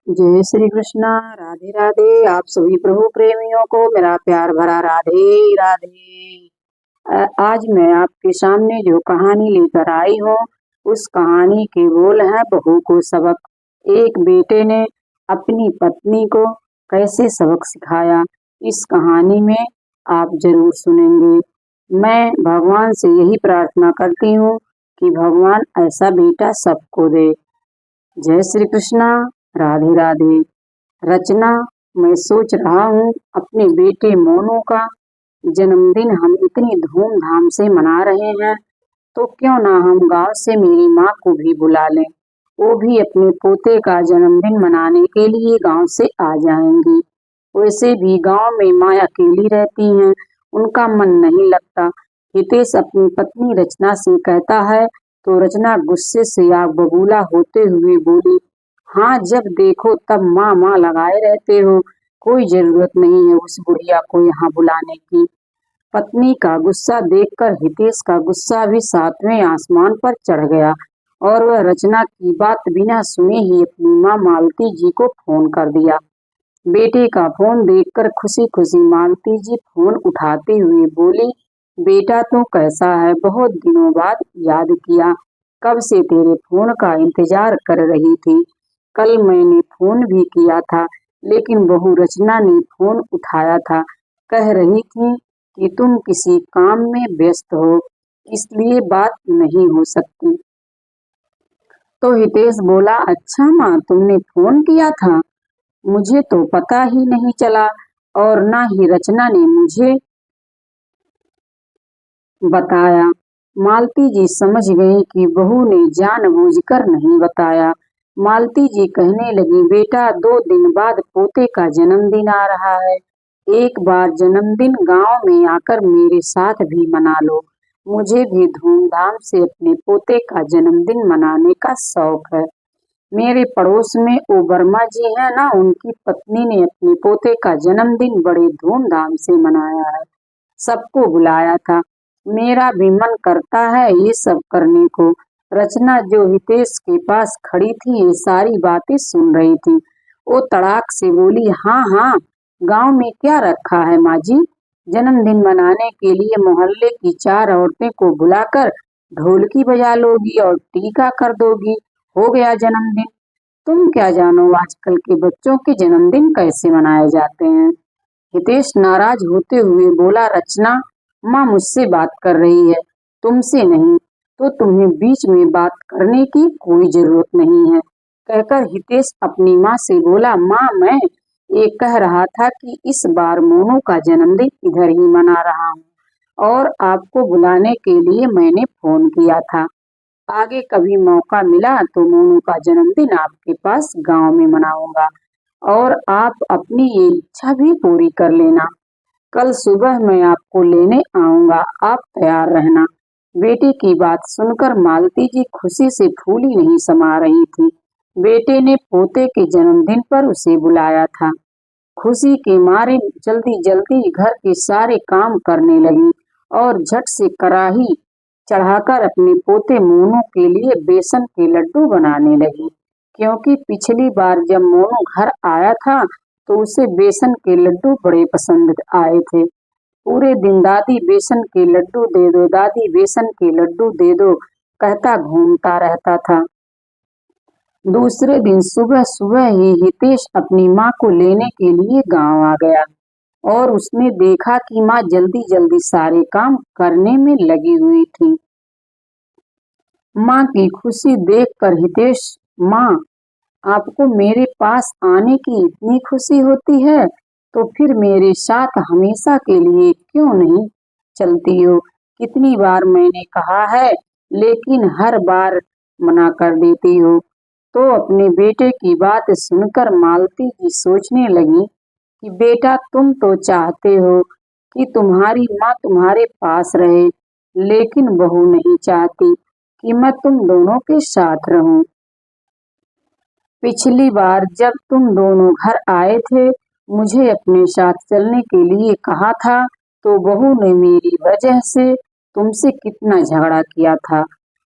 जय श्री कृष्णा। राधे राधे। आप सभी प्रभु प्रेमियों को मेरा प्यार भरा राधे राधे। आज मैं आपके सामने जो कहानी लेकर आई हूँ उस कहानी के बोल है बहू को सबक। एक बेटे ने अपनी पत्नी को कैसे सबक सिखाया, इस कहानी में आप जरूर सुनेंगे। मैं भगवान से यही प्रार्थना करती हूँ कि भगवान ऐसा बेटा सबको दे। जय श्री कृष्णा। राधे राधे। रचना। मैं सोच रहा हूँ अपने बेटे मोनू का जन्मदिन हम इतनी धूमधाम से मना रहे हैं, तो क्यों ना हम गांव से मेरी माँ को भी बुला लें। वो भी अपने पोते का जन्मदिन मनाने के लिए गांव से आ जाएंगी। वैसे भी गांव में माँ अकेली रहती हैं, उनका मन नहीं लगता। हितेश अपनी पत्नी रचना से कहता है तो रचना गुस्से से आग बबूला होते हुए बोली, हाँ जब देखो तब माँ माँ लगाए रहते हो, कोई जरूरत नहीं है उस बुढ़िया को यहाँ बुलाने की। पत्नी का गुस्सा देखकर हितेश का गुस्सा भी सातवें आसमान पर चढ़ गया और वह रचना की बात बिना सुने ही अपनी माँ मालती जी को फोन कर दिया। बेटे का फोन देखकर खुशी खुशी मालती जी फोन उठाते हुए बोली, बेटा तू कैसा है, बहुत दिनों बाद याद किया, कब से तेरे फोन का इंतजार कर रही थी। कल मैंने फोन भी किया था लेकिन बहू रचना ने फोन उठाया था, कह रही थी कि तुम किसी काम में व्यस्त हो इसलिए बात नहीं हो सकती। तो हितेश बोला, अच्छा माँ तुमने फोन किया था, मुझे तो पता ही नहीं चला और ना ही रचना ने मुझे बताया। मालती जी समझ गई कि बहू ने जानबूझकर नहीं बताया। मालती जी कहने लगी, बेटा 2 दिन बाद पोते का जन्मदिन आ रहा है, एक बार जन्मदिन गांव में आकर मेरे साथ भी मना लो। मुझे भी धूमधाम से अपने पोते का जन्मदिन मनाने का शौक है। मेरे पड़ोस में ओ वर्मा जी है ना, उनकी पत्नी ने अपने पोते का जन्मदिन बड़े धूमधाम से मनाया है, सबको बुलाया था। मेरा भी मन करता है ये सब करने को। रचना जो हितेश के पास खड़ी थी ये सारी बातें सुन रही थी। वो तड़ाक से बोली, हाँ हाँ, गांव में क्या रखा है माँ जी, जन्मदिन मनाने के लिए मोहल्ले की 4 औरतें को बुलाकर ढोलकी बजा लोगी और टीका कर दोगी, हो गया जन्मदिन। तुम क्या जानो आजकल के बच्चों के जन्मदिन कैसे मनाए जाते हैं। हितेश नाराज होते हुए बोला, रचना माँ मुझसे बात कर रही है, तुमसे नहीं, तो तुम्हें बीच में बात करने की कोई जरूरत नहीं है। कहकर हितेश अपनी माँ से बोला, माँ मैं ये कह रहा था कि इस बार मोनू का जन्मदिन इधर ही मना रहा हूँ और आपको बुलाने के लिए मैंने फोन किया था। आगे कभी मौका मिला तो मोनू का जन्मदिन आपके पास गांव में मनाऊंगा और आप अपनी ये इच्छा भी पूरी कर लेना। कल सुबह मैं आपको लेने आऊंगा, आप तैयार रहना। बेटे की बात सुनकर मालती जी खुशी से फूली नहीं समा रही थी। बेटे ने पोते के जन्मदिन पर उसे बुलाया था। खुशी के मारे जल्दी जल्दी घर के सारे काम करने लगी और झट से कढ़ाई चढ़ाकर अपने पोते मोनू के लिए बेसन के लड्डू बनाने लगी, क्योंकि पिछली बार जब मोनू घर आया था तो उसे बेसन के लड्डू बड़े पसंद आए थे। पूरे दिन दादी बेसन के लड्डू दे दो, दादी बेसन के लड्डू दे दो कहता घूमता रहता था। दूसरे दिन सुबह सुबह ही हितेश अपनी माँ को लेने के लिए गांव आ गया और उसने देखा कि माँ जल्दी जल्दी सारे काम करने में लगी हुई थी। माँ की खुशी देखकर हितेश, माँ आपको मेरे पास आने की इतनी खुशी होती है तो फिर मेरे साथ हमेशा के लिए क्यों नहीं चलती हो। कितनी बार मैंने कहा है लेकिन हर बार मना कर देती हो। तो अपने बेटे की बात सुनकर मालती जी सोचने लगी कि बेटा तुम तो चाहते हो कि तुम्हारी माँ तुम्हारे पास रहे, लेकिन बहू नहीं चाहती कि मैं तुम दोनों के साथ रहूं। पिछली बार जब तुम दोनों घर आए थे मुझे अपने साथ चलने के लिए कहा था तो बहू ने मेरी वजह से तुमसे कितना झगड़ा किया था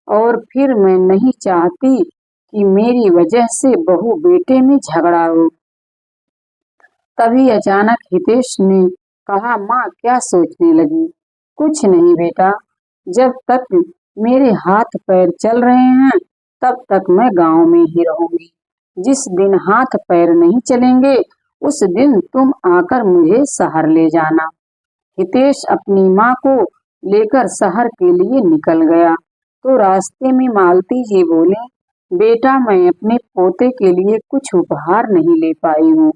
और फिर मैं नहीं चाहती कि मेरी वजह से बहू बेटे में झगड़ा हो। तभी अचानक हितेश ने कहा, माँ क्या सोचने लगी? कुछ नहीं बेटा, जब तक मेरे हाथ पैर चल रहे हैं तब तक मैं गांव में ही रहूंगी। जिस दिन हाथ पैर नहीं चलेंगे उस दिन तुम आकर मुझे शहर ले जाना। हितेश अपनी माँ को लेकर शहर के लिए निकल गया तो रास्ते में मालती जी बोले, बेटा मैं अपने पोते के लिए कुछ उपहार नहीं ले पाई हूँ,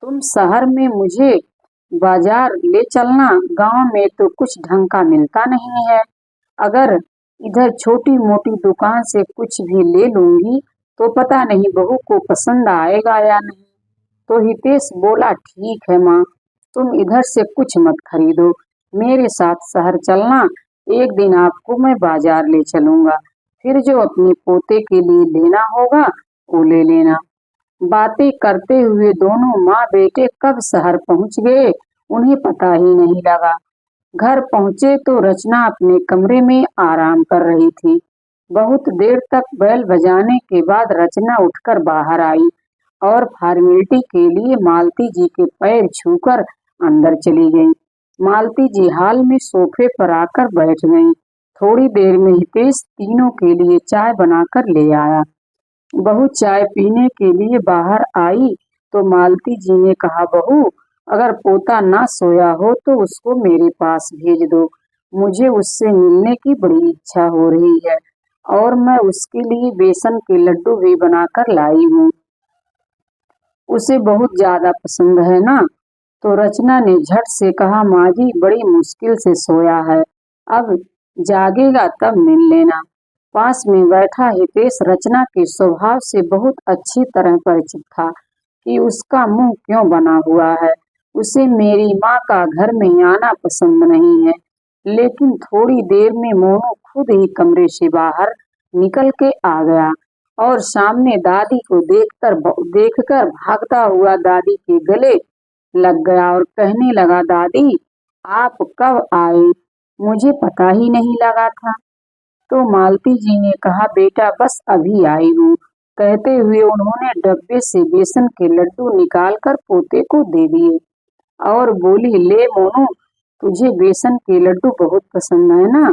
तुम शहर में मुझे बाजार ले चलना, गांव में तो कुछ ढंग का मिलता नहीं है। अगर इधर छोटी मोटी दुकान से कुछ भी ले लूंगी तो पता नहीं बहू को पसंद आएगा या नहीं। तो हितेश बोला, ठीक है माँ, तुम इधर से कुछ मत खरीदो, मेरे साथ शहर चलना, एक दिन आपको मैं बाजार ले चलूंगा, फिर जो अपने पोते के लिए लेना होगा वो ले लेना। बातें करते हुए दोनों माँ बेटे कब शहर पहुंच गए उन्हें पता ही नहीं लगा। घर पहुंचे तो रचना अपने कमरे में आराम कर रही थी। बहुत देर तक बैल बजाने के बाद रचना उठकर बाहर आई और फॉर्मेलिटी के लिए मालती जी के पैर छूकर अंदर चली गई। मालती जी हाल में सोफे पर आकर बैठ गईं। थोड़ी देर में हितेश तीनों के लिए चाय बनाकर ले आया। बहू चाय पीने के लिए बाहर आई तो मालती जी ने कहा, बहू अगर पोता ना सोया हो तो उसको मेरे पास भेज दो, मुझे उससे मिलने की बड़ी इच्छा हो रही है और मैं उसके लिए बेसन के लड्डू भी बनाकर लाई हूँ, उसे बहुत ज्यादा पसंद है ना। तो रचना ने झट से कहा, माँ जी बड़ी मुश्किल से सोया है, अब जागेगा तब मिल लेना। पास में बैठा हितेश रचना के स्वभाव से बहुत अच्छी तरह परिचित था कि उसका मुंह क्यों बना हुआ है। उसे मेरी माँ का घर में आना पसंद नहीं है। लेकिन थोड़ी देर में मोनू खुद ही कमरे से बाहर निकल के आ गया और सामने दादी को देखकर भागता हुआ दादी के गले लग गया और कहने लगा, दादी आप कब आए, मुझे पता ही नहीं लगा था। तो मालती जी ने कहा, बेटा बस अभी आई हूँ, कहते हुए उन्होंने डब्बे से बेसन के लड्डू निकालकर पोते को दे दिए और बोली, ले मोनू तुझे बेसन के लड्डू बहुत पसंद है ना,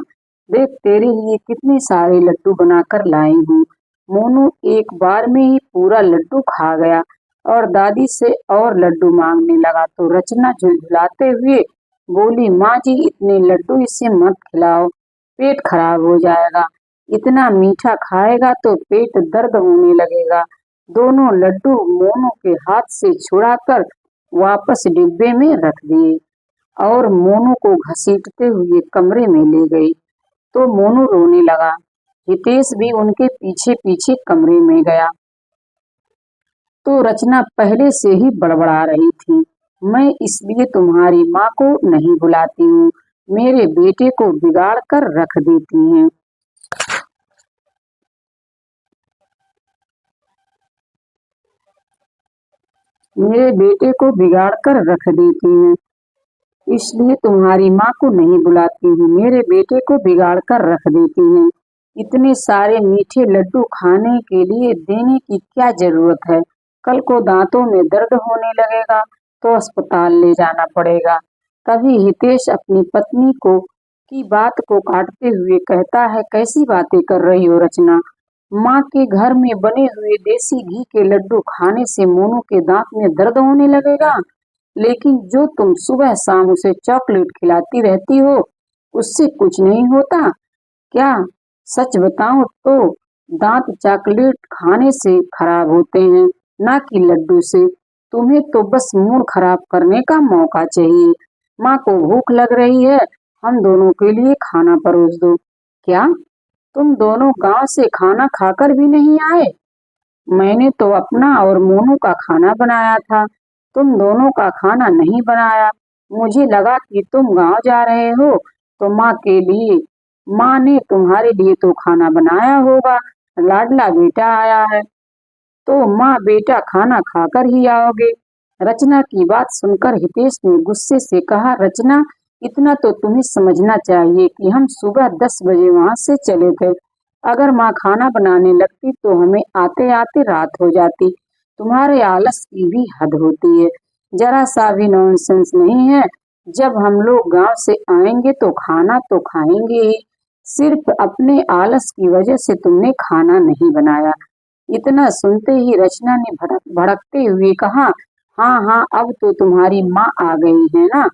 देख तेरे लिए कितने सारे लड्डू बनाकर लाई हूँ। मोनू एक बार में ही पूरा लड्डू खा गया और दादी से और लड्डू मांगने लगा। तो रचना झुलझुलाते हुए बोली, माँ जी इतने लड्डू इसे मत खिलाओ, पेट खराब हो जाएगा, इतना मीठा खाएगा तो पेट दर्द होने लगेगा। दोनों लड्डू मोनू के हाथ से छुड़ाकर वापस डिब्बे में रख दिए और मोनू को घसीटते हुए कमरे में ले गई। तो मोनू रोने लगा। हितेश भी उनके पीछे पीछे कमरे में गया। तो रचना पहले से ही बड़बड़ा रही थी, मैं इसलिए तुम्हारी माँ को नहीं बुलाती हूँ, मेरे बेटे को बिगाड़ कर रख देती हैं। मेरे बेटे को बिगाड़ कर रख देती हैं, इसलिए तुम्हारी माँ को नहीं बुलाती हूँ, मेरे बेटे को बिगाड़ कर रख देती हैं। इतने सारे मीठे लड्डू खाने के लिए देने की क्या जरूरत है, कल को दांतों में दर्द होने लगेगा तो अस्पताल ले जाना पड़ेगा। तभी हितेश अपनी पत्नी को की बात को काटते हुए कहता है, कैसी बातें कर रही हो रचना, माँ के घर में बने हुए देसी घी के लड्डू खाने से मोनू के दांत में दर्द होने लगेगा, लेकिन जो तुम सुबह शाम उसे चॉकलेट खिलाती रहती हो उससे कुछ नहीं होता क्या? सच बताऊं तो दांत चॉकलेट खाने से खराब होते हैं, ना कि लड्डू से। तुम्हें तो बस मूड खराब करने का मौका चाहिए। माँ को भूख लग रही है, हम दोनों के लिए खाना परोस दो। क्या तुम दोनों गांव से खाना खाकर भी नहीं आए? मैंने तो अपना और मोनू का खाना बनाया था, तुम दोनों का खाना नहीं बनाया। मुझे लगा कि तुम गांव जा रहे हो तो माँ ने तुम्हारे लिए तो खाना बनाया होगा, लाडला बेटा आया है तो माँ बेटा खाना खाकर ही आओगे। रचना की बात सुनकर हितेश ने गुस्से से कहा, रचना इतना तो तुम्हें समझना चाहिए कि हम सुबह 10 बजे वहां से चले थे, अगर माँ खाना बनाने लगती तो हमें आते आते रात हो जाती। तुम्हारे आलस की भी हद होती है, जरा सा भी नॉनसेंस नहीं है। जब हम लोग गांव से आएंगे तो खाना तो खाएंगे ही, सिर्फ अपने आलस की वजह से तुमने खाना नहीं बनाया। इतना सुनते ही रचना ने भड़कते हुए कहा, हाँ हाँ, अब तो तुम्हारी माँ आ गई है ना,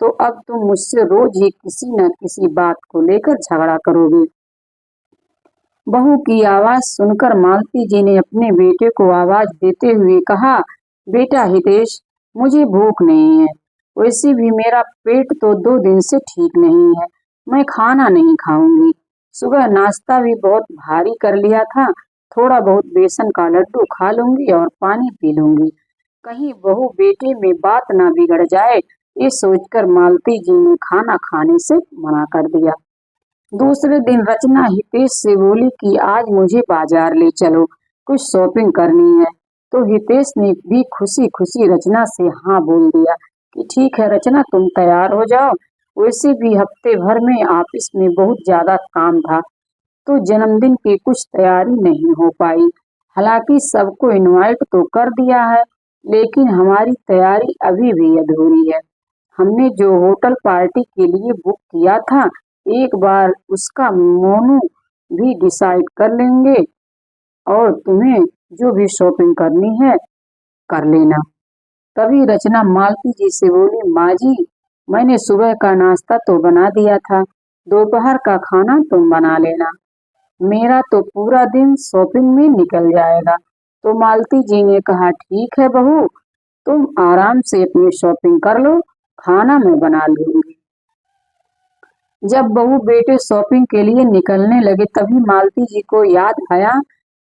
तो अब तुम मुझसे रोज ही किसी न किसी बात को लेकर झगड़ा करोगे। बहू की आवाज सुनकर मालती जी ने अपने बेटे को आवाज देते हुए कहा, बेटा हितेश, मुझे भूख नहीं है। वैसे भी मेरा पेट तो 2 दिन से ठीक नहीं है। मैं खाना नहीं खाऊंगी। सुबह नाश्ता भी बहुत भारी कर लिया था। थोड़ा बहुत बेसन का लड्डू खा लूंगी और पानी पी लूंगी। कहीं बहू बेटे में बात ना बिगड़ जाए, ये सोचकर मालती जी ने खाना खाने से मना कर दिया। दूसरे दिन रचना हितेश से बोली कि आज मुझे बाजार ले चलो, कुछ शॉपिंग करनी है। तो हितेश ने भी खुशी खुशी रचना से हाँ बोल दिया कि ठीक है रचना, तुम तैयार हो जाओ। वैसे भी हफ्ते भर में ऑफिस में बहुत ज्यादा काम था, तो जन्मदिन की कुछ तैयारी नहीं हो पाई। हालांकि सबको इनवाइट तो कर दिया है, लेकिन हमारी तैयारी अभी भी अधूरी है। हमने जो होटल पार्टी के लिए बुक किया था, एक बार उसका मोनू भी डिसाइड कर लेंगे, और तुम्हें जो भी शॉपिंग करनी है कर लेना। तभी रचना मालती जी से बोली, माँ जी, मैंने सुबह का नाश्ता तो बना दिया था, दोपहर का खाना तुम बना लेना। मेरा तो पूरा दिन शॉपिंग में निकल जाएगा। तो मालती जी ने कहा, ठीक है बहू, तुम आराम से अपनी शॉपिंग कर लो, खाना मैं बना लूंगी। जब बहू बेटे शॉपिंग के लिए निकलने लगे, तभी मालती जी को याद आया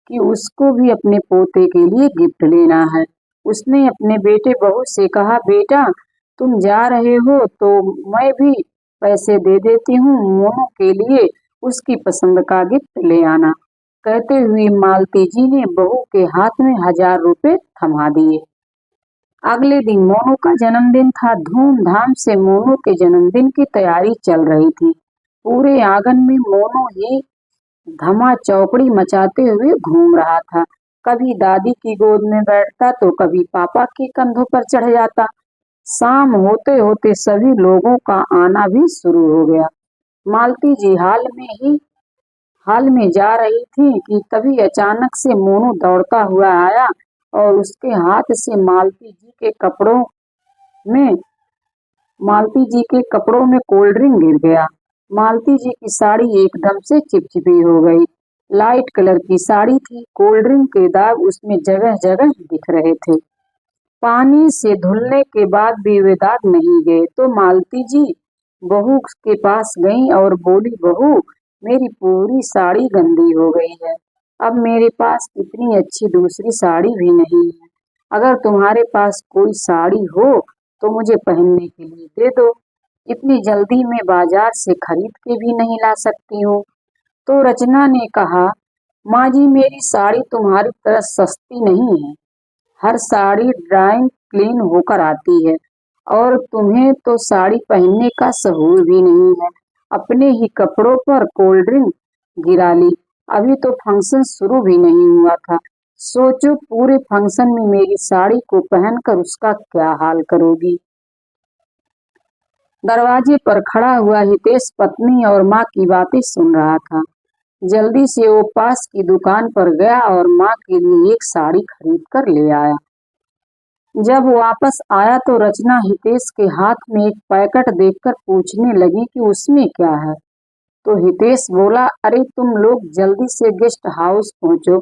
कि उसको भी अपने पोते के लिए गिफ्ट लेना है। उसने अपने बेटे बहू से कहा, बेटा, तुम जा रहे हो तो मैं भी पैसे दे देती हूँ, मोनू के लिए उसकी पसंद का गिफ्ट ले आना। कहते हुए मालती जी ने बहू के हाथ में 1,000 रुपए थमा दिए। अगले दिन मोनू का जन्मदिन था। धूमधाम से मोनू के जन्मदिन की तैयारी चल रही थी। पूरे आंगन में मोनू ही धमा चौकड़ी मचाते हुए घूम रहा था। कभी दादी की गोद में बैठता तो कभी पापा के कंधों पर चढ़ जाता। शाम होते होते सभी लोगों का आना भी शुरू हो गया। मालती जी हाल में जा रही थी कि तभी अचानक से मोनू दौड़ता हुआ आया और उसके हाथ से में मालती जी के कपड़ों में कोल्ड ड्रिंक गिर गया। मालती जी की साड़ी एकदम से चिपचिपी हो गई। लाइट कलर की साड़ी थी, कोल्ड ड्रिंक के दाग उसमें जगह जगह दिख रहे थे। पानी से धुलने के बाद भी वे दाग नहीं गए, तो मालती जी बहू के पास गईं और बोली, बहू, मेरी पूरी साड़ी गंदी हो गई है। अब मेरे पास इतनी अच्छी दूसरी साड़ी भी नहीं है। अगर तुम्हारे पास कोई साड़ी हो तो मुझे पहनने के लिए दे दो। इतनी जल्दी में बाजार से खरीद के भी नहीं ला सकती हूँ। तो रचना ने कहा, माँ जी, मेरी साड़ी तुम्हारी तरह सस्ती नहीं है। हर साड़ी ड्राइंग क्लीन होकर आती है, और तुम्हें तो साड़ी पहनने का शऊर भी नहीं है। अपने ही कपड़ों पर कोल्ड ड्रिंक गिरा ली। अभी तो फंक्शन शुरू भी नहीं हुआ था। सोचो, पूरे फंक्शन में मेरी साड़ी को पहनकर उसका क्या हाल करोगी। दरवाजे पर खड़ा हुआ हितेश पत्नी और माँ की बातें सुन रहा था। जल्दी से वो पास की दुकान पर गया और माँ के लिए एक साड़ी खरीद कर ले आया। जब वापस आया तो रचना हितेश के हाथ में एक पैकेट देखकर पूछने लगी कि उसमें क्या है। तो हितेश बोला, अरे तुम लोग जल्दी से गेस्ट हाउस पहुंचो,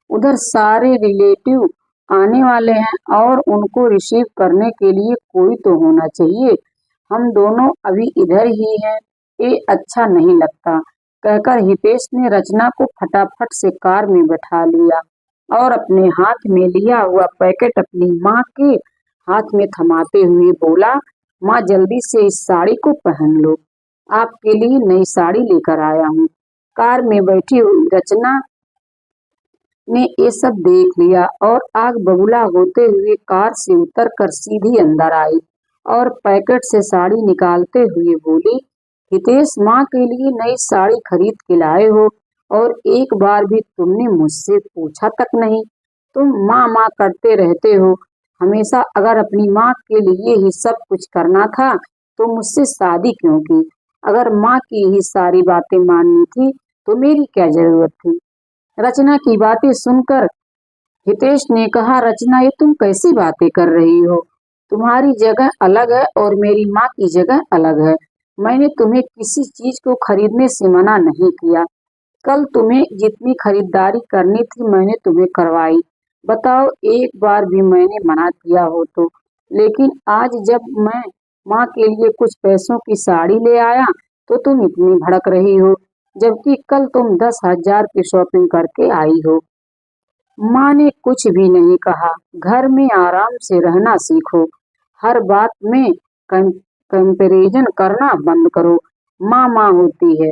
उधर सारे रिलेटिव आने वाले हैं और उनको रिसीव करने के लिए कोई तो होना चाहिए। हम दोनों अभी इधर ही हैं, ये अच्छा नहीं लगता। कहकर हितेश ने रचना को फटाफट से कार में बैठा लिया और अपने हाथ में लिया हुआ पैकेट अपनी माँ के हाथ में थमाते हुए बोला, माँ, जल्दी से इस साड़ी को पहन लो, आपके लिए नई साड़ी लेकर आया हूँ। कार में बैठी हुई रचना ने ये सब देख लिया और आग बबूला होते हुए कार से उतरकर सीधी अंदर आई और पैकेट से साड़ी निकालते हुए बोली, हितेश, माँ के लिए नई साड़ी खरीद के लाए हो और एक बार भी तुमने मुझसे पूछा तक नहीं। तुम माँ माँ करते रहते हो हमेशा। अगर अपनी माँ के लिए ही सब कुछ करना था तो मुझसे शादी क्यों की? अगर माँ की ही सारी बातें माननी थी तो मेरी क्या जरूरत थी? रचना की बातें सुनकर हितेश ने कहा, रचना ये तुम कैसी बातें कर रही हो? तुम्हारी जगह अलग है और मेरी माँ की जगह अलग है। मैंने तुम्हें किसी चीज को खरीदने से मना नहीं किया। कल तुम्हें जितनी खरीदारी करनी थी मैंने तुम्हें करवाई। बताओ एक बार भी मैंने मना किया हो तो? लेकिन आज जब मैं माँ के लिए कुछ पैसों की साड़ी ले आया तो तुम इतनी भड़क रही हो, जबकि कल तुम 10,000 की शॉपिंग करके आई हो। माँ ने कुछ भी नहीं कहा। घर में आराम से रहना सीखो। हर बात में कंपैरिजन करना बंद करो। माँ माँ होती है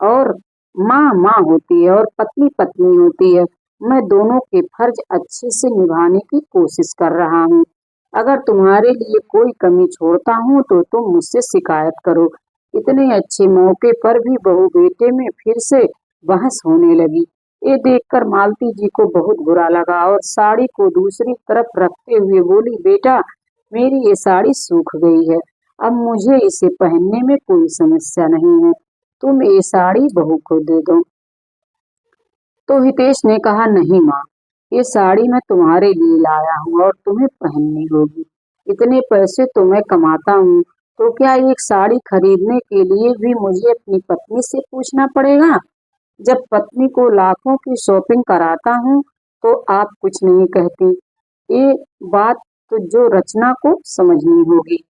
और माँ माँ होती है और पत्नी पत्नी होती है। मैं दोनों के फर्ज अच्छे से निभाने की कोशिश कर रहा हूँ। अगर तुम्हारे लिए कोई कमी छोड़ता हूँ तो तुम मुझसे शिकायत करो। इतने अच्छे मौके पर भी बहू बेटे में फिर से बहस होने लगी। ये देखकर मालती जी को बहुत बुरा लगा और साड़ी को दूसरी तरफ रखते हुए बोली, बेटा मेरी ये साड़ी सूख गई है, अब मुझे इसे पहनने में कोई समस्या नहीं है, तुम ये साड़ी बहू को दे दो। तो हितेश ने कहा, नहीं माँ, ये साड़ी मैं तुम्हारे लिए लाया हूँ और तुम्हें पहननी होगी। इतने पैसे तो मैं कमाता हूँ, तो क्या एक साड़ी खरीदने के लिए भी मुझे अपनी पत्नी से पूछना पड़ेगा? जब पत्नी को लाखों की शॉपिंग कराता हूँ तो आप कुछ नहीं कहती। ये बात तो जो रचना को समझनी होगी।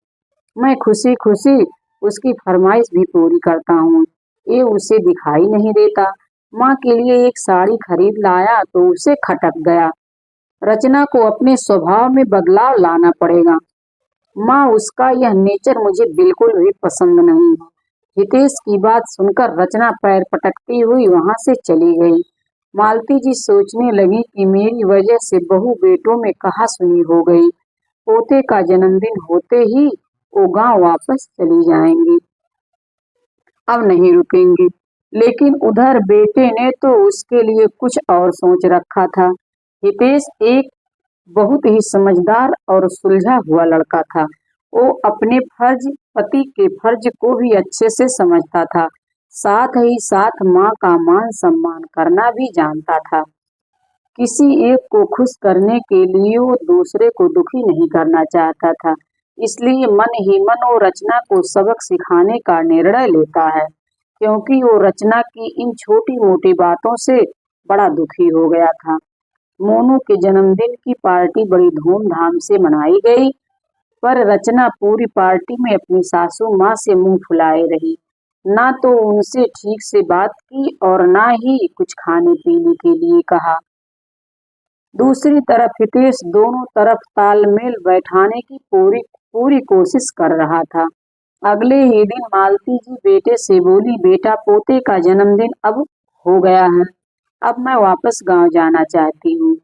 मैं खुशी खुशी उसकी फरमाइश भी पूरी करता हूँ, ये उसे दिखाई नहीं देता। माँ के लिए एक साड़ी खरीद लाया तो उसे खटक गया। रचना को अपने स्वभाव में बदलाव लाना पड़ेगा। माँ उसका यह नेचर मुझे बिल्कुल भी पसंद नहीं है। हितेश की बात सुनकर रचना पैर पटकती हुई वहां से चली गई। मालती जी सोचने लगी कि मेरी वजह से बहू बेटों में कहासुनी हो गई। पोते का जन्मदिन होते ही वो गांव वापस चली जाएंगी, अब नहीं रुकेंगी। लेकिन उधर बेटे ने तो उसके लिए कुछ और सोच रखा था। हितेश एक बहुत ही समझदार और सुलझा हुआ लड़का था। वो अपने फर्ज, पति के फर्ज को भी अच्छे से समझता था, साथ ही साथ माँ का मान सम्मान करना भी जानता था। किसी एक को खुश करने के लिए वो दूसरे को दुखी नहीं करना चाहता था। इसलिए मन ही मन वो रचना को सबक सिखाने का निर्णय लेता है, क्योंकि वो रचना की इन छोटी मोटी बातों से बड़ा दुखी हो गया था। मोनू के जन्मदिन की पार्टी बड़ी धूमधाम से मनाई गई, पर रचना पूरी पार्टी में अपनी सासू माँ से मुंह फुलाए रही। ना तो उनसे ठीक से बात की और ना ही कुछ खाने पीने के लिए कहा। दूसरी तरफ हितेश दोनों तरफ तालमेल बैठाने की पूरी पूरी कोशिश कर रहा था। अगले ही दिन मालती जी बेटे से बोली, बेटा पोते का जन्मदिन अब हो गया है, अब मैं वापस गांव जाना चाहती हूँ।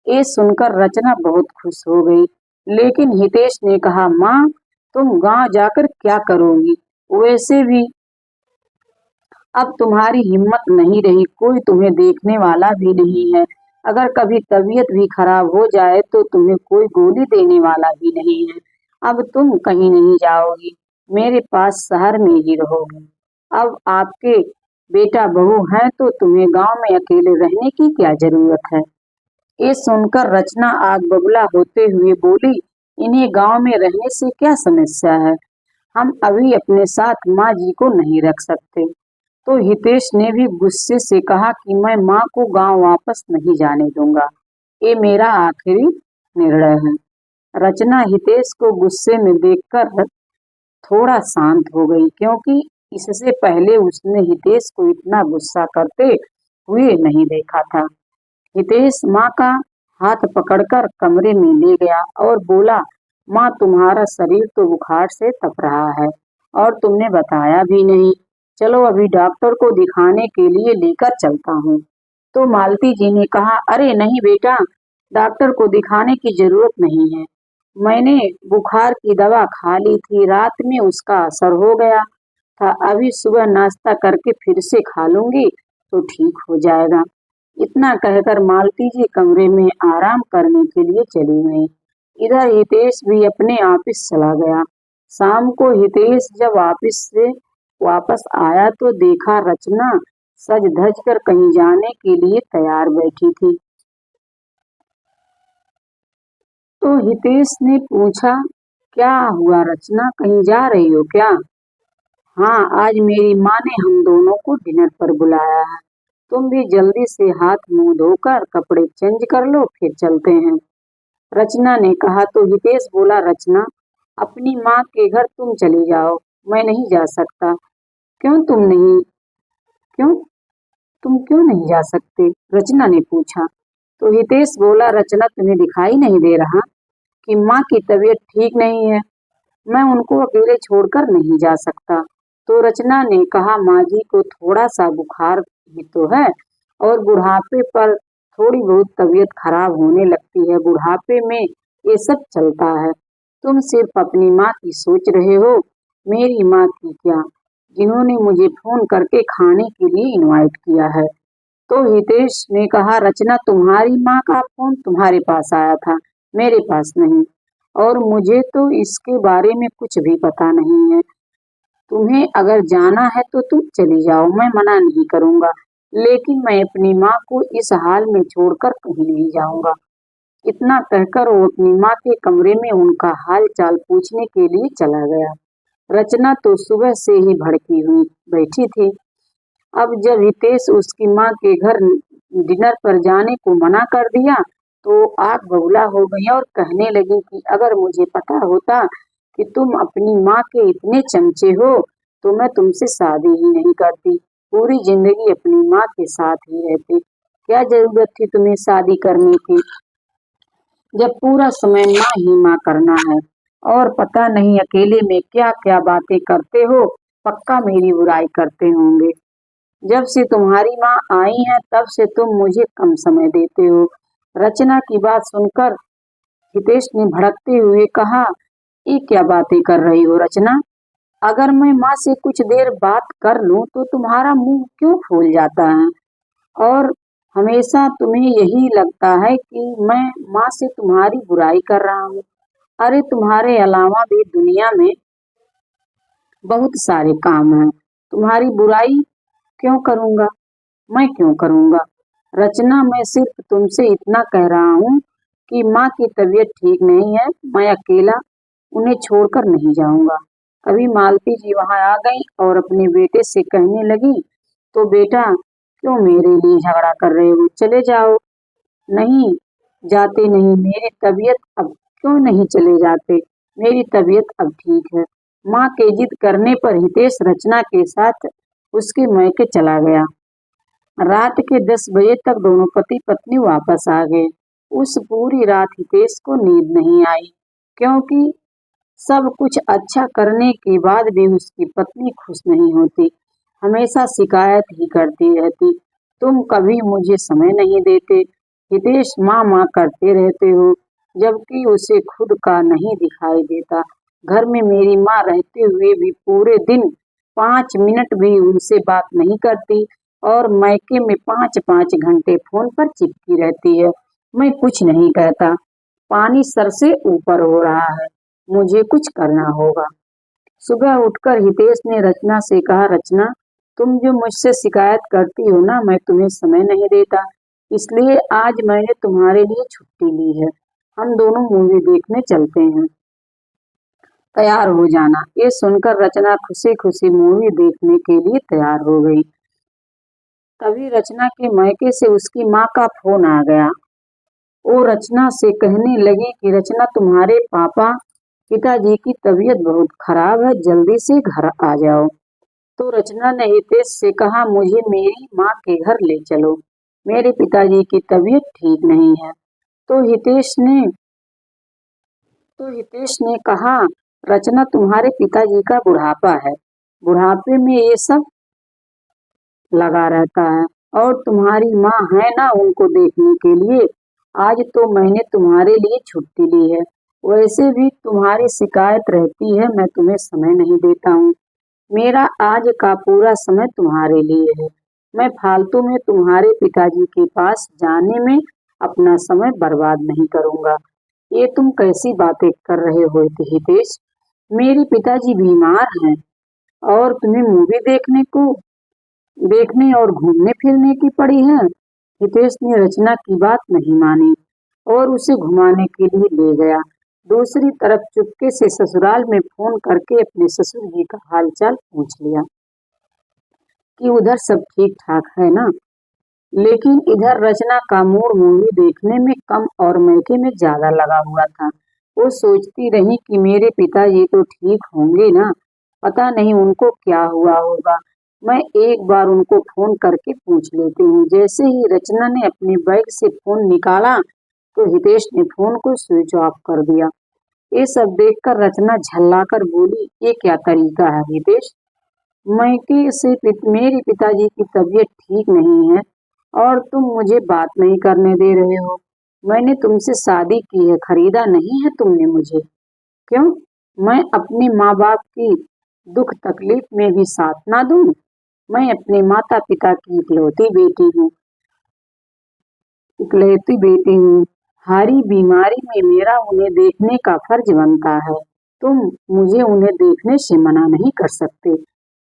ये सुनकर रचना बहुत खुश हो गई, लेकिन हितेश ने कहा, माँ तुम गांव जाकर क्या करोगी? वैसे भी अब तुम्हारी हिम्मत नहीं रही, कोई तुम्हें देखने वाला भी नहीं है। अगर कभी तबीयत भी खराब हो जाए तो तुम्हें कोई गोली देने वाला भी नहीं है। अब तुम कहीं नहीं जाओगी, मेरे पास शहर में ही रहोगी। अब आपके बेटा बहू हैं तो तुम्हें गांव में अकेले रहने की क्या जरूरत है? ये सुनकर रचना आग बबूला होते हुए बोली, इन्हें गांव में रहने से क्या समस्या है? हम अभी अपने साथ माँ जी को नहीं रख सकते। तो हितेश ने भी गुस्से से कहा कि मैं माँ को गांव वापस नहीं जाने दूंगा, ये मेरा आखिरी निर्णय है। रचना हितेश को गुस्से में देखकर थोड़ा शांत हो गई, क्योंकि इससे पहले उसने हितेश को इतना गुस्सा करते हुए नहीं देखा था। हितेश माँ का हाथ पकड़कर कमरे में ले गया और बोला, माँ तुम्हारा शरीर तो बुखार से तप रहा है और तुमने बताया भी नहीं। चलो अभी डॉक्टर को दिखाने के लिए लेकर चलता हूँ। तो मालती जी ने कहा, अरे नहीं बेटा, डॉक्टर को दिखाने की जरूरत नहीं है। मैंने बुखार की दवा खा ली थी, रात में उसका असर हो गया था, अभी सुबह नाश्ता करके फिर से खा लूंगी तो ठीक हो जाएगा। इतना कहकर मालती जी कमरे में आराम करने के लिए चली गई। इधर हितेश भी अपने ऑफिस चला गया। शाम को हितेश जब ऑफिस से वापस आया तो देखा रचना सज धज कर कहीं जाने के लिए तैयार बैठी थी। तो हितेश ने पूछा, क्या हुआ रचना, कहीं जा रही हो क्या? हाँ, आज मेरी माँ ने हम दोनों को डिनर पर बुलाया है। तुम भी जल्दी से हाथ मुंह धोकर कपड़े चेंज कर लो, फिर चलते हैं। रचना ने कहा। तो हितेश बोला, रचना अपनी माँ के घर तुम चली जाओ, मैं नहीं जा सकता। क्यों तुम नहीं क्यों तुम क्यों नहीं जा सकते? रचना ने पूछा। तो हितेश बोला, रचना तुम्हें दिखाई नहीं दे रहा कि माँ की तबीयत ठीक नहीं है, मैं उनको अकेले छोड़कर नहीं जा सकता। तो रचना ने कहा, माँ जी को थोड़ा सा बुखार ही तो है और बुढ़ापे पर थोड़ी बहुत तबीयत खराब होने लगती है, बुढ़ापे में ये सब चलता है। तुम सिर्फ अपनी माँ की सोच रहे हो, मेरी माँ की क्या, जिन्होंने मुझे फोन करके खाने के लिए इनवाइट किया है। तो हितेश ने कहा, रचना तुम्हारी माँ का फोन तुम्हारे पास आया था, मेरे पास नहीं, और मुझे तो इसके बारे में कुछ भी पता नहीं है। तुम्हें अगर जाना है तो तुम चली जाओ, मैं मना नहीं करूंगा, लेकिन मैं अपनी माँ को इस हाल में छोड़कर कहीं नहीं जाऊंगा। इतना कहकर वो अपनी माँ के कमरे में उनका हाल चाल पूछने के लिए चला गया। रचना तो सुबह से ही भड़की हुई बैठी थी। अब जब हितेश उसकी माँ के घर डिनर पर जाने को मना कर दिया तो आग बबूला हो गई और कहने लगी कि अगर मुझे पता होता कि तुम अपनी माँ के इतने चमचे हो तो मैं तुमसे शादी ही नहीं करती, पूरी जिंदगी अपनी माँ के साथ ही रहती। क्या जरूरत थी तुम्हें शादी करने की, जब पूरा समय माँ ही माँ करना है। और पता नहीं अकेले में क्या क्या बातें करते हो, पक्का मेरी बुराई करते होंगे। जब से तुम्हारी माँ आई है तब से तुम मुझे कम समय देते हो। रचना की बात सुनकर हितेश ने भड़कते हुए कहा, ये क्या बातें कर रही हो रचना? अगर मैं माँ से कुछ देर बात कर लूं तो तुम्हारा मुंह क्यों फूल जाता है और हमेशा तुम्हें यही लगता है कि मैं माँ से तुम्हारी बुराई कर रहा हूँ। अरे तुम्हारे अलावा भी दुनिया में बहुत सारे काम हैं, तुम्हारी बुराई क्यों करूंगा, मैं क्यों करूंगा? रचना मैं सिर्फ तुमसे इतना कह रहा हूँ कि माँ की तबीयत ठीक नहीं है, मैं अकेला उन्हें छोड़कर नहीं जाऊंगा। अभी मालती जी वहां आ गई और अपने बेटे से कहने लगी, तो बेटा क्यों मेरे लिए झगड़ा कर रहे हो, चले जाओ। नहीं जाते नहीं, मेरी तबीयत अब, क्यों नहीं चले जाते, मेरी तबीयत अब ठीक है। माँ के जिद करने पर हितेश रचना के साथ उसके मायके चला गया। रात के 10 बजे तक दोनों पति पत्नी वापस आ गए। उस पूरी रात हितेश को नींद नहीं आई, क्योंकि सब कुछ अच्छा करने के बाद भी उसकी पत्नी खुश नहीं होती, हमेशा शिकायत ही करती रहती। तुम कभी मुझे समय नहीं देते, हितेश माँ माँ करते रहते हो, जबकि उसे खुद का नहीं दिखाई देता। घर में मेरी माँ रहते हुए भी पूरे दिन 5 मिनट भी उनसे बात नहीं करती और मायके में 5-5 घंटे फोन पर चिपकी रहती है। मैं कुछ नहीं कहता, पानी सर से ऊपर हो रहा है, मुझे कुछ करना होगा। सुबह उठकर हितेश ने रचना से कहा, रचना तुम जो मुझसे शिकायत करती हो ना, मैं तुम्हें समय नहीं देता, इसलिए आज मैंने तुम्हारे लिए छुट्टी ली है, हम दोनों मूवी देखने चलते हैं, तैयार हो जाना। ये सुनकर रचना खुशी खुशी मूवी देखने के लिए तैयार हो गई। तभी रचना के मायके से उसकी माँ का फोन आ गया। वो रचना से कहने लगी कि रचना तुम्हारे पिताजी की तबीयत बहुत खराब है, जल्दी से घर आ जाओ। तो रचना ने हितेश से कहा, मुझे मेरी माँ के घर ले चलो, मेरे पिताजी की तबीयत ठीक नहीं है। तो हितेश ने कहा, रचना तुम्हारे पिताजी का बुढ़ापा है, बुढ़ापे में ये सब लगा रहता है, और तुम्हारी माँ है ना उनको देखने के लिए। आज तो मैंने तुम्हारे लिए छुट्टी ली है, वैसे भी तुम्हारी शिकायत रहती है मैं तुम्हें समय नहीं देता हूँ, मेरा आज का पूरा समय तुम्हारे लिए है। मैं फालतू में तुम्हारे पिताजी के पास जाने में अपना समय बर्बाद नहीं करूंगा। ये तुम कैसी बातें कर रहे हो हितेश? मेरे पिताजी बीमार हैं और तुम्हें मूवी देखने और घूमने फिरने की पड़ी है। हितेश ने रचना की बात नहीं मानी और उसे घुमाने के लिए ले गया। दूसरी तरफ चुपके से ससुराल में फोन करके अपने ससुर जी का हालचाल पूछ लिया कि उधर सब ठीक ठाक है ना। लेकिन इधर रचना का मूड मूवी देखने में कम और मैके में ज्यादा लगा हुआ था। वो सोचती रही कि मेरे पिताजी तो ठीक होंगे ना, पता नहीं उनको क्या हुआ होगा। मैं एक बार उनको फोन करके पूछ लेती हूँ। जैसे ही रचना ने अपने बैग से फोन निकाला तो हितेश ने फोन को स्विच ऑफ कर दिया। ये सब देखकर रचना झल्लाकर बोली, ये क्या तरीका है हितेश? मेरे पिताजी की तबीयत ठीक नहीं है और तुम मुझे बात नहीं करने दे रहे हो। मैंने तुमसे शादी की है, खरीदा नहीं है तुमने मुझे। क्यों? मैं अपने माँ बाप की दुख तकलीफ में भी साथ ना दूं? मैं अपने माता पिता की इकलौती बेटी हूँ। हारी बीमारी में मेरा उन्हें देखने का फर्ज बनता है। तुम मुझे उन्हें देखने से मना नहीं कर सकते।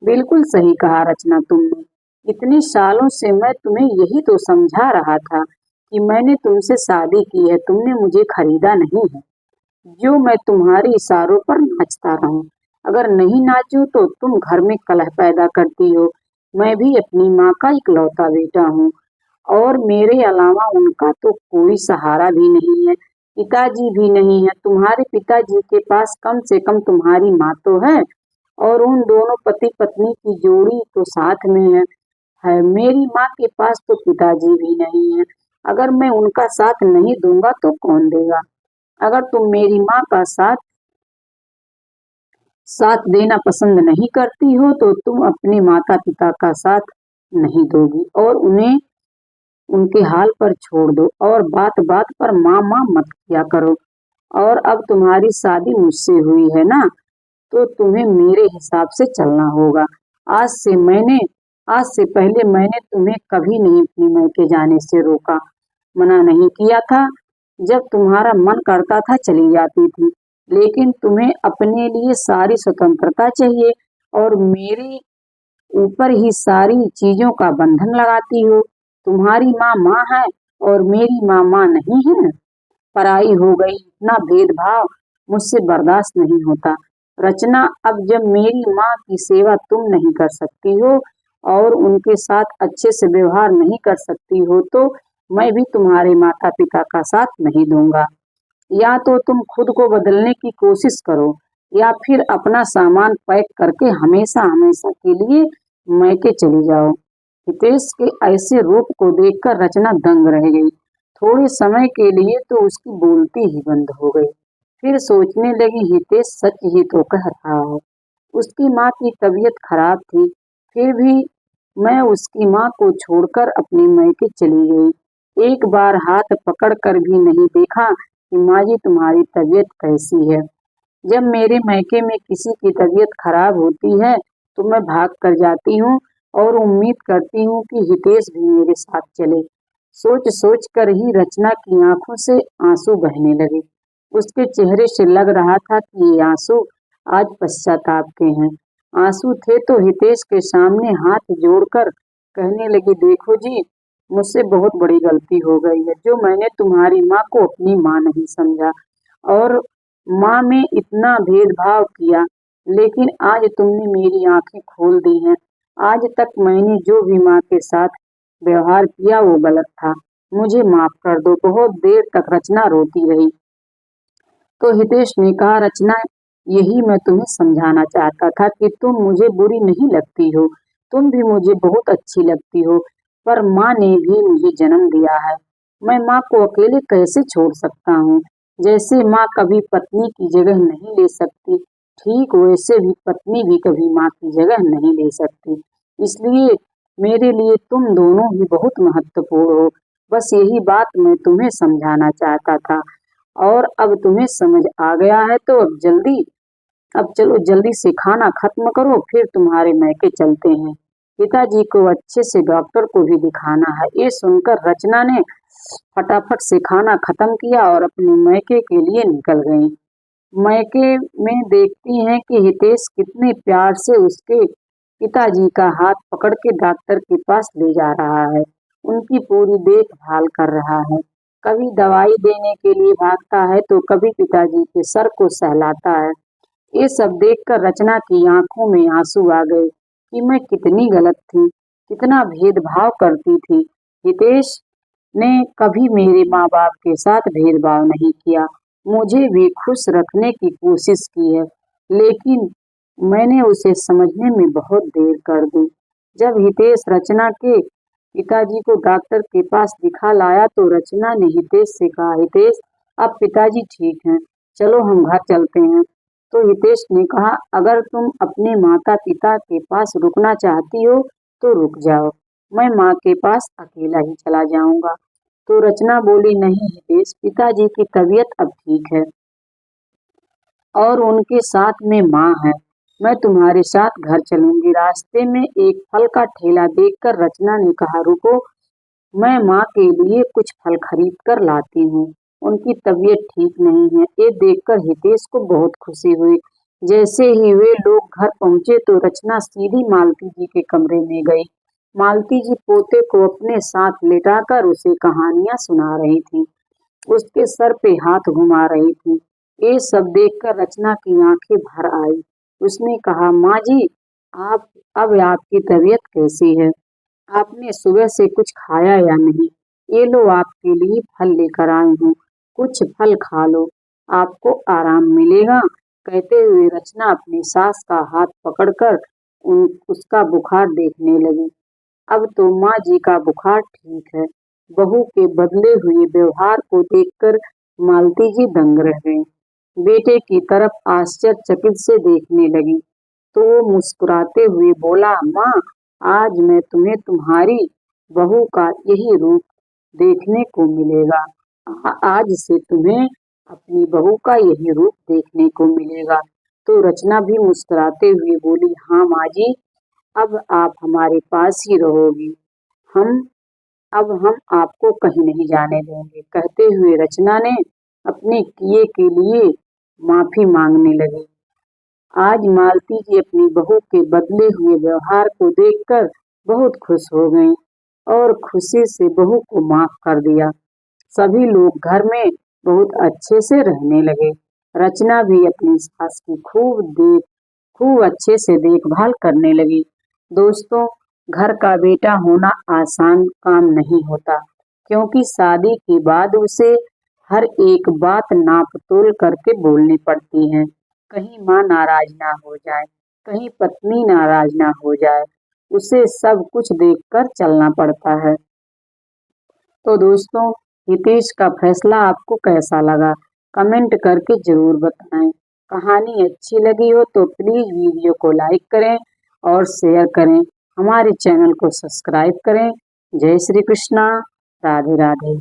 बिल्कुल सही कहा रचना तुमने। इतने सालों से मैं तुम्हें यही तो समझा रहा था कि मैंने तुमसे शादी की है, तुमने मुझे खरीदा नहीं है। जो मैं तुम्हारे इशारों पर नाचता रहूं। अगर नहीं नाचूं तो तुम घर में कलह पैदा करती हो। मैं भी अपनी माँ का इकलौता बेटा हूँ और मेरे अलावा उनका तो कोई सहारा भी नहीं है, पिताजी भी नहीं है। तुम्हारे पिताजी के पास कम से कम तुम्हारी माँ तो है और उन दोनों पति पत्नी की जोड़ी तो साथ में है। मेरी माँ के पास तो पिताजी भी नहीं है। अगर मैं उनका साथ नहीं दूंगा तो कौन देगा? अगर तुम मेरी माँ का साथ देना पसंद नहीं करती हो तो तुम अपने माता पिता का साथ नहीं दोगी और उन्हें उनके हाल पर छोड़ दो और बात बात पर माँ माँ मत किया करो। और अब तुम्हारी शादी मुझसे हुई है ना, तो तुम्हें मेरे हिसाब से चलना होगा। आज से मैंने आज से पहले मैंने तुम्हें कभी नहीं अपनी मायके जाने से रोका, मना नहीं किया था। जब तुम्हारा मन करता था चली जाती थी, लेकिन तुम्हें अपने लिए सारी स्वतंत्रता चाहिए और मेरे ऊपर ही सारी चीजों का बंधन लगाती हो। तुम्हारी माँ माँ है और मेरी माँ माँ नहीं है, पराई हो गई। इतना भेदभाव मुझसे बर्दाश्त नहीं होता। रचना, अब जब मेरी माँ की सेवा तुम नहीं कर सकती हो और उनके साथ अच्छे से व्यवहार नहीं कर सकती हो तो मैं भी तुम्हारे माता पिता का साथ नहीं दूंगा। या तो तुम खुद को बदलने की कोशिश करो या फिर अपना सामान पैक करके हमेशा हमेशा के लिए मैके चली जाओ। हितेश के ऐसे रूप को देखकर रचना दंग रह गई। थोड़े समय के लिए तो उसकी बोलती ही बंद हो गई। फिर सोचने लगी, हितेश सच ही तो कह रहा है। उसकी माँ की तबीयत खराब थी, फिर भी मैं उसकी माँ को छोड़कर अपने मैके चली गई। एक बार हाथ पकड़ कर भी नहीं देखा कि माँ जी तुम्हारी तबीयत कैसी है। जब मेरे मैके में किसी की तबीयत खराब होती है तो मैं भाग कर जाती हूँ और उम्मीद करती हूँ कि हितेश भी मेरे साथ चले। सोच सोच कर ही रचना की आंखों से आंसू बहने लगे। उसके चेहरे से लग रहा था कि ये आंसू आज पश्चाताप के हैं। आंसू थे तो हितेश के सामने हाथ जोड़कर कहने लगी, देखो जी, मुझसे बहुत बड़ी गलती हो गई है जो मैंने तुम्हारी माँ को अपनी माँ नहीं समझा और माँ में इतना भेदभाव किया। लेकिन आज तुमने मेरी आंखें खोल दी हैं। आज तक मैंने जो भी माँ के साथ व्यवहार किया वो गलत था। मुझे माफ कर दो। बहुत देर तक रचना रोती रही। तो हितेश ने कहा, रचना, यही मैं तुम्हें समझाना चाहता था कि तुम मुझे बुरी नहीं लगती हो, तुम भी मुझे बहुत अच्छी लगती हो, पर माँ ने भी मुझे जन्म दिया है। मैं माँ को अकेले कैसे छोड़ सकता हूँ? जैसे माँ कभी पत्नी की जगह नहीं ले सकती, ठीक वैसे भी पत्नी भी कभी माँ की जगह नहीं ले सकती। इसलिए मेरे लिए तुम दोनों ही बहुत महत्वपूर्ण हो। बस यही बात मैं तुम्हें समझाना चाहता था और अब तुम्हें समझ आ गया है तो अब चलो जल्दी से खाना खत्म करो, फिर तुम्हारे मैके चलते हैं। पिताजी को अच्छे से डॉक्टर को भी दिखाना है। ये सुनकर रचना ने फटाफट से खाना खत्म किया और अपने मैके के लिए निकल गई। मैके में देखती हैं कि हितेश कितने प्यार से उसके पिताजी का हाथ पकड़ के डॉक्टर के पास ले जा रहा है, उनकी पूरी देखभाल कर रहा है। कभी दवाई देने के लिए भागता है तो कभी पिताजी के सर को सहलाता है। ये सब देखकर रचना की आंखों में आंसू आ गए कि मैं कितनी गलत थी, कितना भेदभाव करती थी। हितेश ने कभी मेरे माँ बाप के साथ भेदभाव नहीं किया, मुझे भी खुश रखने की कोशिश की है, लेकिन मैंने उसे समझने में बहुत देर कर दी। जब हितेश रचना के पिताजी को डॉक्टर के पास दिखा लाया तो रचना ने हितेश से कहा, हितेश अब पिताजी ठीक हैं, चलो हम घर चलते हैं। तो हितेश ने कहा, अगर तुम अपने माता पिता के पास रुकना चाहती हो तो रुक जाओ, मैं माँ के पास अकेला ही चला जाऊंगा। तो रचना बोली, नहीं हितेश, पिताजी की तबीयत अब ठीक है और उनके साथ में माँ है, मैं तुम्हारे साथ घर चलूंगी। रास्ते में एक फल का ठेला देखकर रचना ने कहा, रुको, मैं माँ के लिए कुछ फल खरीद कर लाती हूँ, उनकी तबीयत ठीक नहीं है। ये देखकर हितेश को बहुत खुशी हुई। जैसे ही वे लोग घर पहुंचे तो रचना सीधी मालती जी के कमरे में गई। मालती जी पोते को अपने साथ लेटाकर उसे कहानियां सुना रही थी, उसके सर पे हाथ घुमा रही थी। ये सब देखकर रचना की आंखें भर आई। उसने कहा, माँ जी, आप अब आपकी तबीयत कैसी है? आपने सुबह से कुछ खाया या नहीं? ये लो, आपके लिए फल लेकर आई हूँ, कुछ फल खा लो, आपको आराम मिलेगा। कहते हुए रचना अपनी सास का हाथ पकड़कर उसका बुखार देखने लगी। अब तो माँ जी का बुखार ठीक है। बहू के बदले हुए व्यवहार को देखकर मालती जी दंग रह गई। बेटे की तरफ आश्चर्यचकित से देखने लगी तो वो मुस्कुराते हुए बोला, माँ, आज मैं तुम्हें तुम्हारी बहू का यही रूप देखने को मिलेगा। आज से तुम्हें अपनी बहू का यही रूप देखने को मिलेगा। तो रचना भी मुस्कुराते हुए बोली, हाँ माँ जी, अब आप हमारे पास ही रहोगी। हम हम आपको कहीं नहीं जाने देंगे। कहते हुए रचना ने अपने किए के लिए माफी मांगने लगी। आज मालती जी अपनी बहू के बदले हुए व्यवहार को देखकर बहुत खुश हो गईं और खुशी से बहू को माफ कर दिया। सभी लोग घर में बहुत अच्छे से रहने लगे। रचना भी अपनी सास की खूब अच्छे से देखभाल करने लगी। दोस्तों, घर का बेटा होना आसान काम नहीं होता, क्योंकि शादी के बाद उसे हर एक बात नाप तोल करके बोलनी पड़ती है। कहीं माँ नाराज ना हो जाए, कहीं पत्नी नाराज ना हो जाए, उसे सब कुछ देखकर चलना पड़ता है। तो दोस्तों, हितेश का फैसला आपको कैसा लगा? कमेंट करके जरूर बताएं। कहानी अच्छी लगी हो तो प्लीज वीडियो को लाइक करें और शेयर करें। हमारे चैनल को सब्सक्राइब करें। जय श्री कृष्णा। राधे राधे।